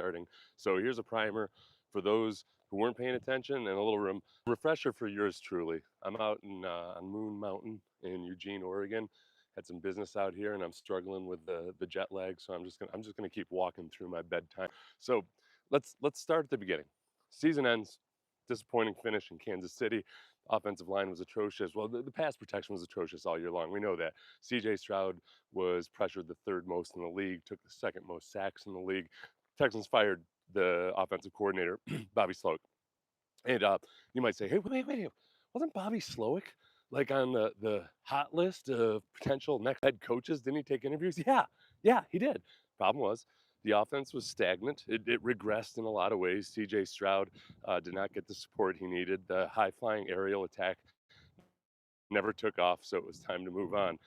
starting. So here's a primer for those who weren't paying attention and a little refresher for yours truly. I'm out on Moon Mountain in Eugene, Oregon. Had some business out here, and I'm struggling with the jet lag, so I'm just gonna keep walking through my bedtime. So let's start at the beginning. Season ends, disappointing finish in Kansas City. Offensive line was atrocious. Well, the pass protection was atrocious all year long. We know that. C.J. Stroud was pressured the third most in the league, took the second most sacks in the league. Texans fired the offensive coordinator, Bobby Sloak. And you might say, hey, wait, wasn't Bobby Slowick like on the hot list of potential next head coaches? Didn't he take interviews? Yeah, he did. Problem was, the offense was stagnant. It regressed in a lot of ways. CJ Stroud did not get the support he needed. The high flying aerial attack never took off, so it was time to move on.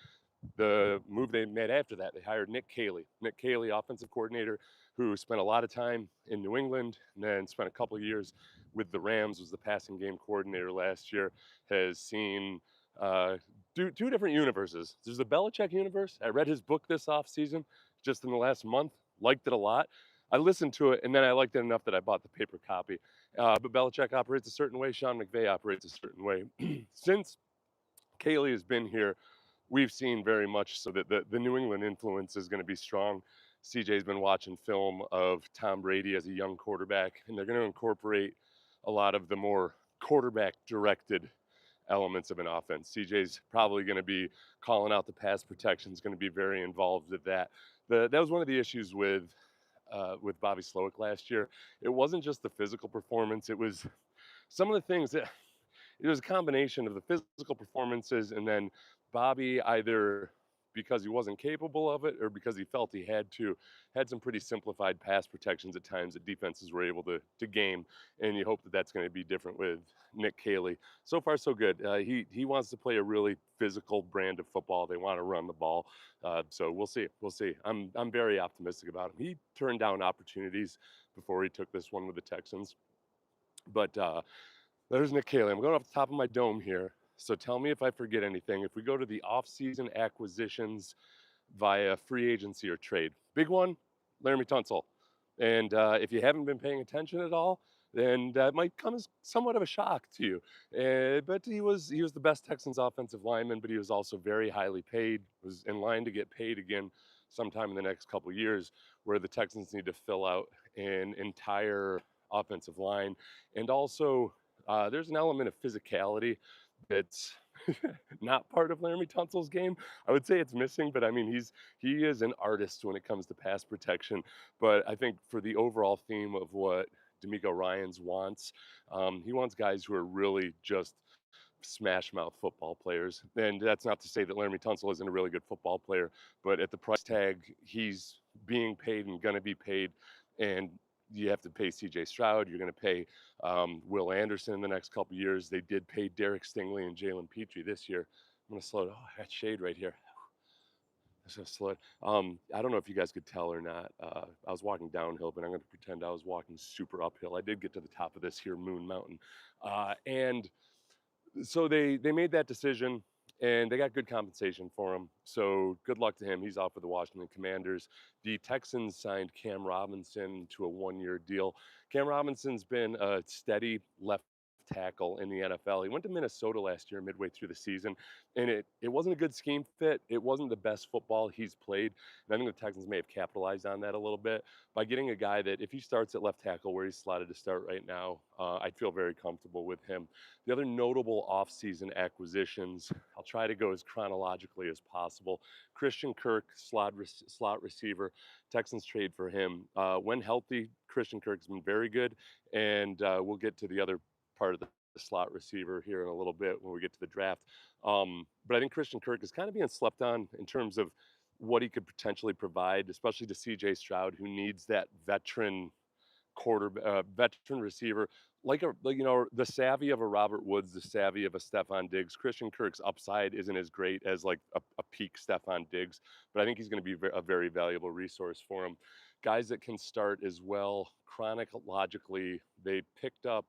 The move they made after that, they hired Nick Caley. Nick Caley, offensive coordinator, who spent a lot of time in New England and then spent a couple of years with the Rams, was the passing game coordinator last year, has seen uh, two different universes. There's the Belichick universe. I read his book this offseason, just in the last month, liked it a lot. I listened to it, and then I liked it enough that I bought the paper copy. But Belichick operates a certain way. Sean McVay operates a certain way. Since Caley has been here, we've seen very much so that the New England influence is going to be strong. CJ's been watching film of Tom Brady as a young quarterback, and they're going to incorporate a lot of the more quarterback directed elements of an offense. CJ's probably going to be calling out the pass protection, is going to be very involved with that. That was one of the issues with Bobby Slowick last year. It wasn't just the physical performance; it was some of the things that it was a combination of the physical performances and then Bobby either because he wasn't capable of it or because he felt he had some pretty simplified pass protections at times that defenses were able to game, and you hope that that's going to be different with Nick Caley. So far so good. He wants to play a really physical brand of football. They want to run the ball, so we'll see. I'm very optimistic about him. He turned down opportunities before he took this one with the Texans, but there's Nick Caley. I'm going off the top of my dome here. So tell me if I forget anything. If we go to the off-season acquisitions via free agency or trade, big one, Laramie Tunsil. And if you haven't been paying attention at all, then that might come as somewhat of a shock to you. But he was the best Texans offensive lineman, but he was also very highly paid. Was in line to get paid again sometime in the next couple of years, where the Texans need to fill out an entire offensive line, and also there's an element of physicality that's not part of Laramie Tunsil's game. I would say it's missing, but I mean he is an artist when it comes to pass protection. But I think for the overall theme of what D'Amico Ryans wants, he wants guys who are really just smash mouth football players. And that's not to say that Laramie Tunsil isn't a really good football player, but at the price tag, he's being paid and going to be paid. And you have to pay CJ Stroud. You're going to pay Will Anderson in the next couple of years. They did pay Derek Stingley and Jalen Petrie this year. I'm going to slow it. Oh, I got shade right here. So slow it. I don't know if you guys could tell or not. I was walking downhill, but I'm going to pretend I was walking super uphill. I did get to the top of this here Moon Mountain. And so they made that decision and they got good compensation for him. So good luck to him. He's off with the Washington Commanders. The Texans signed Cam Robinson to a 1-year deal. Cam Robinson's been a steady left tackle in the NFL. He went to Minnesota last year midway through the season, and it wasn't a good scheme fit. It wasn't the best football he's played. And I think the Texans may have capitalized on that a little bit by getting a guy that if he starts at left tackle where he's slotted to start right now, I'd feel very comfortable with him. The other notable offseason acquisitions, I'll try to go as chronologically as possible. Christian Kirk, slot receiver. Texans trade for him. When healthy, Christian Kirk's been very good, and we'll get to the other part of the slot receiver here in a little bit when we get to the draft. But I think Christian Kirk is kind of being slept on in terms of what he could potentially provide, especially to CJ Stroud, who needs that veteran receiver, the savvy of a Robert Woods, the savvy of a Stephon Diggs. Christian Kirk's upside isn't as great as like a peak Stephon Diggs, but I think he's going to be a very valuable resource for him. Guys that can start as well chronologically, they picked up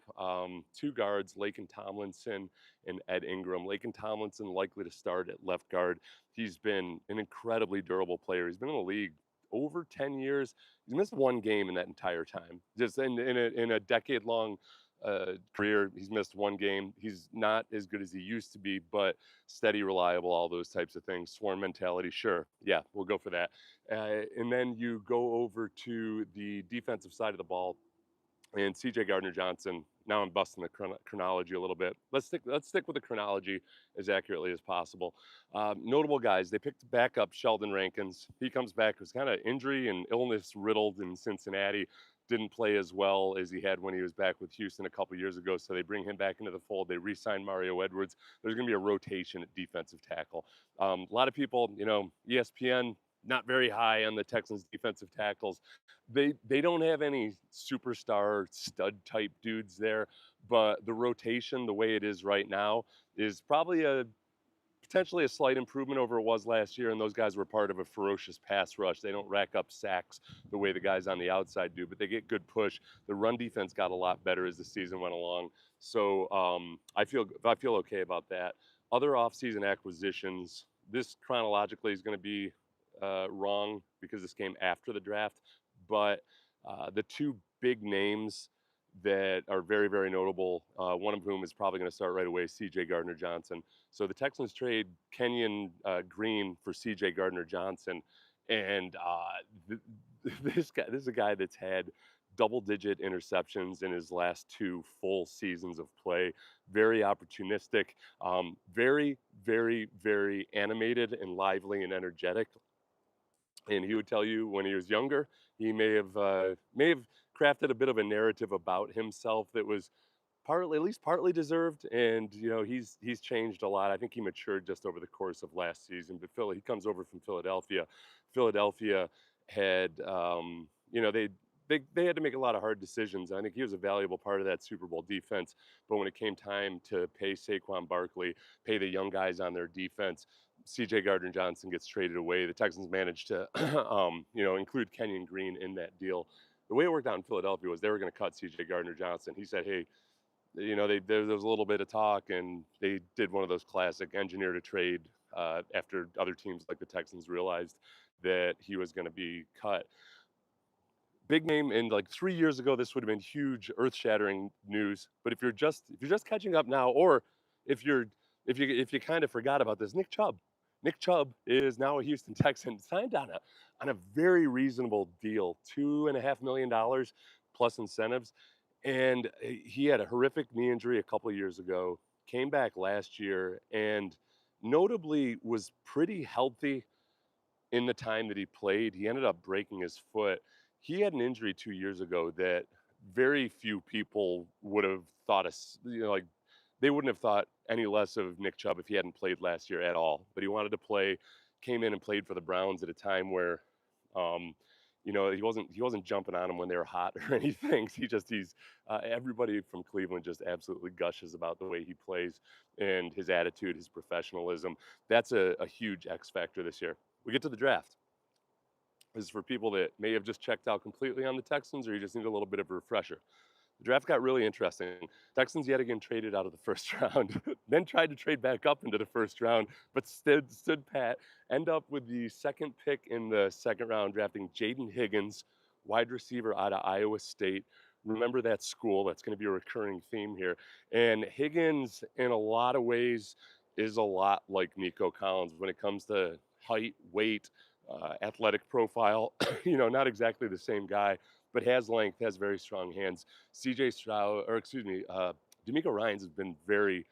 two guards, Laken Tomlinson and Ed Ingram. Laken Tomlinson likely to start at left guard. He's been an incredibly durable player. He's been in the league over 10 years. He's missed one game in that entire time. Just in a decade long career, he's missed one game. He's not as good as he used to be, but steady, reliable, all those types of things. Swarm mentality, sure. Yeah, we'll go for that. And then you go over to the defensive side of the ball and CJ Gardner Johnson. Now I'm busting the chronology a little bit. Let's stick with the chronology as accurately as possible. Notable guys. They picked back up Sheldon Rankins. He comes back, was kind of injury and illness riddled in Cincinnati. Didn't play as well as he had when he was back with Houston a couple years ago. So they bring him back into the fold. They re-sign Mario Edwards. There's going to be a rotation at defensive tackle. A lot of people, ESPN not very high on the Texans defensive tackles. They don't have any superstar stud type dudes there, but the rotation, the way it is right now, is probably a potentially a slight improvement over it was last year. And those guys were part of a ferocious pass rush. They don't rack up sacks the way the guys on the outside do, but they get good push. The run defense got a lot better as the season went along. So I feel okay about that. Other offseason acquisitions. This chronologically is going to be wrong because this came after the draft, but the two big names that are very, very notable, one of whom is probably going to start right away, C.J. Gardner-Johnson. So the Texans trade Kenyon Green for C.J. Gardner-Johnson, and this is a guy that's had double-digit interceptions in his last two full seasons of play. Very opportunistic, very, very, very animated and lively and energetic. And he would tell you when he was younger, he may have crafted a bit of a narrative about himself that was partly, at least partly deserved. And he's changed a lot. I think he matured just over the course of last season. But he comes over from Philadelphia. Philadelphia had they had to make a lot of hard decisions. I think he was a valuable part of that Super Bowl defense. But when it came time to pay Saquon Barkley, pay the young guys on their defense, C.J. Gardner Johnson gets traded away. The Texans managed to, include Kenyon Green in that deal. The way it worked out in Philadelphia was they were going to cut C.J. Gardner Johnson. He said, "Hey, there was a little bit of talk, and they did one of those classic engineer to trade after other teams like the Texans realized that he was going to be cut." Big name, and like 3 years ago, this would have been huge, earth-shattering news. But if you're just catching up now, or if you're if you kind of forgot about this, Nick Chubb is now a Houston Texan, signed on a very reasonable deal, $2.5 million plus incentives, and he had a horrific knee injury a couple of years ago, came back last year, and notably was pretty healthy in the time that he played. He ended up breaking his foot. He had an injury 2 years ago that very few people would have thought like they wouldn't have thought any less of Nick Chubb if he hadn't played last year at all. But he wanted to play, came in and played for the Browns at a time where, he wasn't jumping on them when they were hot or anything. He's everybody from Cleveland just absolutely gushes about the way he plays and his attitude, his professionalism. That's a huge X factor this year. We get to the draft. This is for people that may have just checked out completely on the Texans, or you just need a little bit of a refresher. The draft got really interesting. Texans yet again traded out of the first round, then tried to trade back up into the first round, but stood pat. End up with the second pick in the second round, drafting Jaden Higgins, wide receiver out of Iowa State. Remember that school. That's going to be a recurring theme here. And Higgins, in a lot of ways, is a lot like Nico Collins when it comes to height, weight, athletic profile. Not exactly the same guy, but has length, has very strong hands. CJ Stroud, or excuse me, D'Amico Ryans has been very,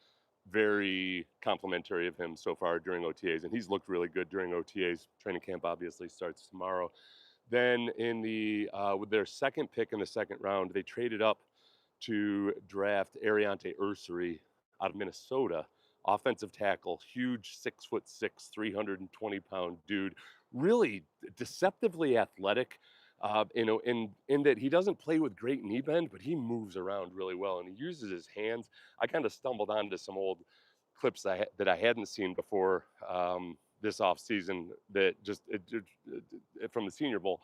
very complimentary of him so far during OTAs, and he's looked really good during OTAs. Training camp obviously starts tomorrow. Then with their second pick in the second round, they traded up to draft Ariante Ursary out of Minnesota, offensive tackle, huge 6'6", 320-pound dude, really deceptively athletic. In that he doesn't play with great knee bend, but he moves around really well and he uses his hands. I kind of stumbled onto some old clips that I hadn't seen before this off season that from the Senior Bowl.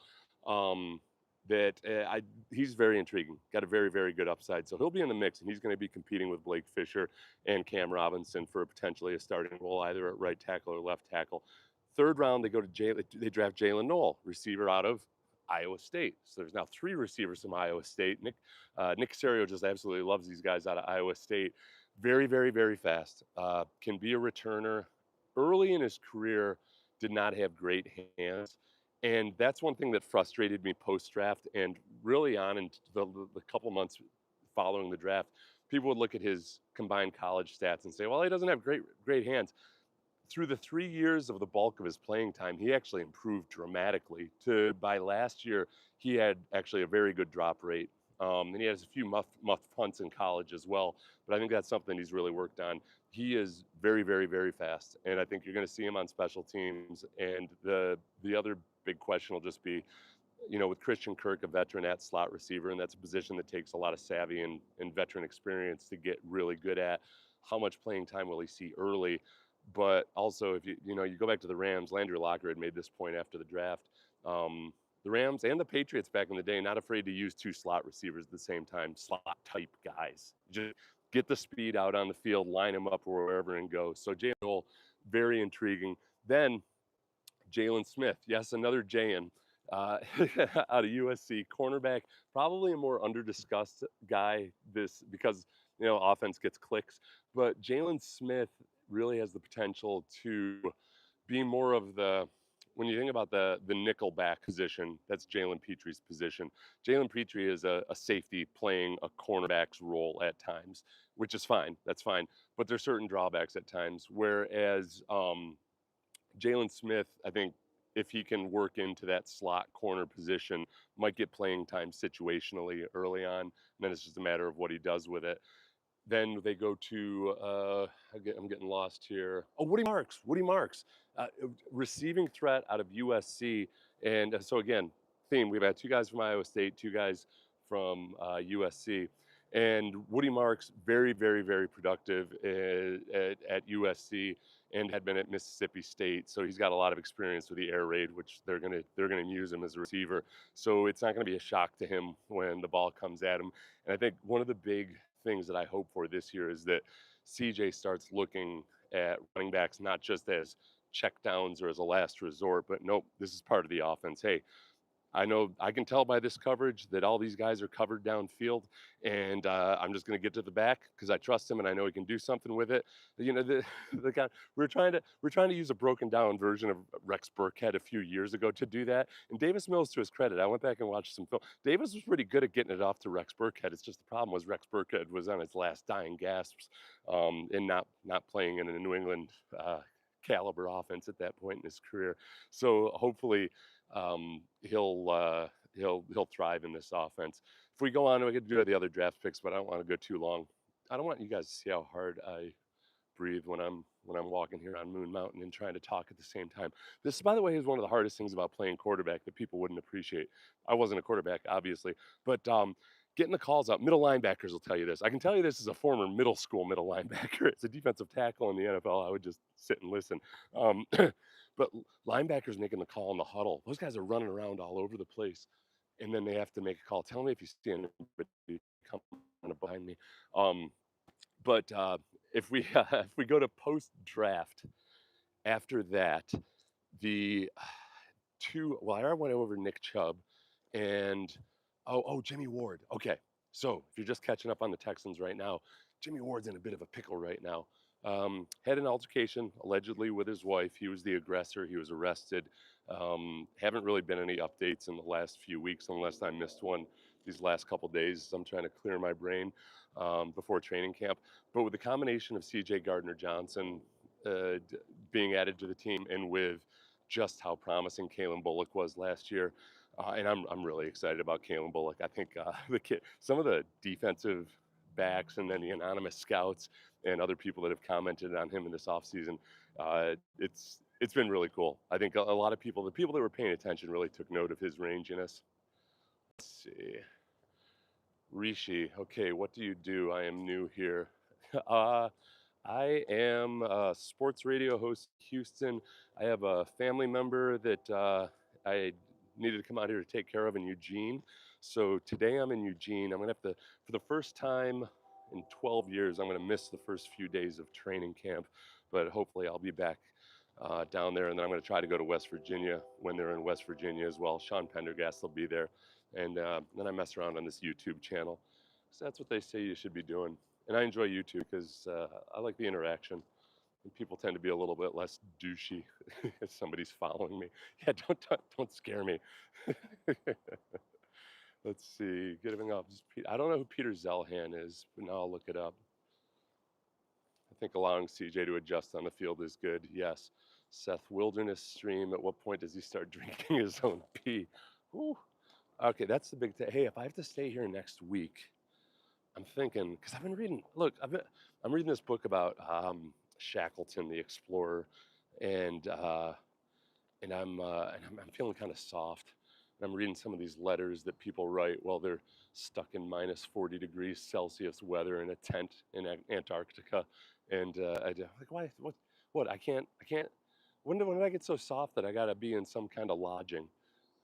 He's very intriguing. Got a very, very good upside. So he'll be in the mix, and he's going to be competing with Blake Fisher and Cam Robinson for potentially a starting role, either at right tackle or left tackle. Third round, they draft Jalen Noel, receiver out of Iowa State. So there's now three receivers from Iowa State. Nick Casario just absolutely loves these guys out of Iowa State. Very, very, very fast. Can be a returner. Early in his career, did not have great hands. And that's one thing that frustrated me post draft and really on in the couple months following the draft. People would look at his combined college stats and say, well, he doesn't have great hands. Through the 3 years of the bulk of his playing time, he actually improved dramatically. To by last year, he had actually a very good drop rate, and he has a few muff punts in college as well. But I think that's something he's really worked on. He is very, very, very fast, and I think you're going to see him on special teams. And the other big question will just be, with Christian Kirk, a veteran at slot receiver, and that's a position that takes a lot of savvy and veteran experience to get really good at. How much playing time will he see early? But also, if you go back to the Rams, Landry Locker had made this point after the draft. The Rams and the Patriots back in the day, not afraid to use two slot receivers at the same time, slot type guys. Just get the speed out on the field, line them up wherever and go. So Jalen Noel, very intriguing. Then Jalen Smith, yes, another Jayan out of USC, cornerback, probably a more under-discussed guy this because offense gets clicks, but Jalen Smith really has the potential to be more of the when you think about the nickel back position, that's Jalen Petrie's position. Jalen Petrie is a safety playing a cornerback's role at times, which is fine. That's fine. But there's certain drawbacks at times. Whereas Jalen Smith, I think, if he can work into that slot corner position, might get playing time situationally early on. And then it's just a matter of what he does with it. Then they go to, I'm getting lost here. Oh, Woody Marks. Woody Marks, receiving threat out of USC. And so, again, theme we've had two guys from Iowa State, two guys from USC. And Woody Marks, very, very, very productive at USC and had been at Mississippi State. So he's got a lot of experience with the air raid, which they're gonna use him as a receiver. So it's not gonna be a shock to him when the ball comes at him. And I think one of the big things that I hope for this year is that CJ starts looking at running backs not just as checkdowns or as a last resort, but nope, this is part of the offense. Hey, I know I can tell by this coverage that all these guys are covered downfield, and I'm just going to get to the back because I trust him and I know he can do something with it. The guy we're trying to use a broken down version of Rex Burkhead a few years ago to do that. And Davis Mills, to his credit, I went back and watched some film. Davis was pretty good at getting it off to Rex Burkhead. It's just the problem was Rex Burkhead was on his last dying gasps, and not playing in a New England caliber offense at that point in his career. So hopefully he'll thrive in this offense. If we go on, we could do the other draft picks, but I don't want to go too long. I don't want you guys to see how hard I breathe when I'm walking here on Moon Mountain and trying to talk at the same time. This, by the way, is one of the hardest things about playing quarterback that people wouldn't appreciate. I wasn't a quarterback, obviously, but getting the calls out. Middle linebackers will tell you this. I can tell you this as a former middle school middle linebacker. As a defensive tackle in the NFL, I would just sit and listen. But linebackers making the call in the huddle, those guys are running around all over the place, and then they have to make a call. Tell me if you see anybody coming behind me. But if we if we go to post draft, after that, the I already went over Nick Chubb and Jimmy Ward. Okay, so if you're just catching up on the Texans right now, Jimmy Ward's in a bit of a pickle right now. Had an altercation allegedly with his wife. He was the aggressor. He was arrested. Haven't really been any updates in the last few weeks, unless I missed one these last couple days. I'm trying to clear my brain before training camp. But with the combination of C.J. Gardner-Johnson being added to the team, and with just how promising Kalen Bullock was last year, and I'm really excited about Kalen Bullock. I think some of the defensive backs and then the anonymous scouts and other people that have commented on him in this offseason, it's been really cool. I think a lot of people, the people that were paying attention, really took note of his ranginess. Let's see. Rishi, okay, what do you do? I am new here. I am a sports radio host in Houston. I have a family member that I needed to come out here to take care of in Eugene. So today I'm in Eugene. I'm going to have to, for the first time in 12 years, I'm going to miss the first few days of training camp, but hopefully I'll be back down there, and then I'm going to try to go to West Virginia when they're in West Virginia as well. Sean Pendergast will be there, and then I mess around on this YouTube channel. So that's what they say you should be doing, and I enjoy YouTube because I like the interaction. And people tend to be a little bit less douchey if somebody's following me. Yeah, don't scare me. Let's see. Getting off. I don't know who Peter Zelhan is, but now I'll look it up. I think allowing CJ to adjust on the field is good. Yes. Seth, wilderness stream. At what point does he start drinking his own pee? Whew. Okay, that's the big thing. Hey, if I have to stay here next week, I'm thinking because I've been reading. Look, I'm reading this book about Shackleton, the explorer, and I'm feeling kind of soft. And I'm reading some of these letters that people write while they're stuck in minus 40 degrees Celsius weather in a tent in Antarctica. And like, why? What? I can't. When did I get so soft that I got to be in some kind of lodging?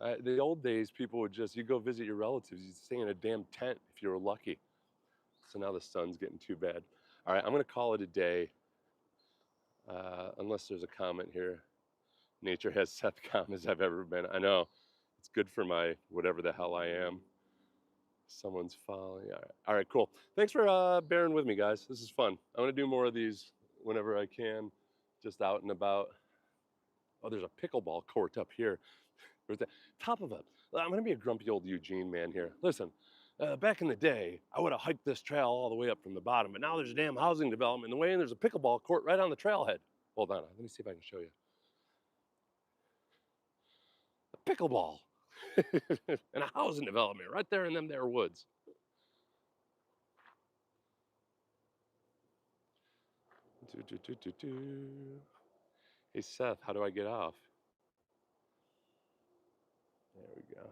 The old days, people would just, you go visit your relatives, you'd stay in a damn tent if you were lucky. So now the sun's getting too bad. All right, I'm going to call it a day, unless there's a comment here. Nature has Seth calm as I've ever been. I know. It's good for my whatever the hell I am. Someone's following. All right, cool. Thanks for bearing with me, guys. This is fun. I'm going to do more of these whenever I can, just out and about. Oh, there's a pickleball court up here. There's the top of it. I'm going to be a grumpy old Eugene man here. Listen, back in the day, I would have hiked this trail all the way up from the bottom, but now there's a damn housing development in the way, and there's a pickleball court right on the trailhead. Hold on, let me see if I can show you. A pickleball and a housing development right there in them there woods. Hey, Seth, how do I get off? There we go.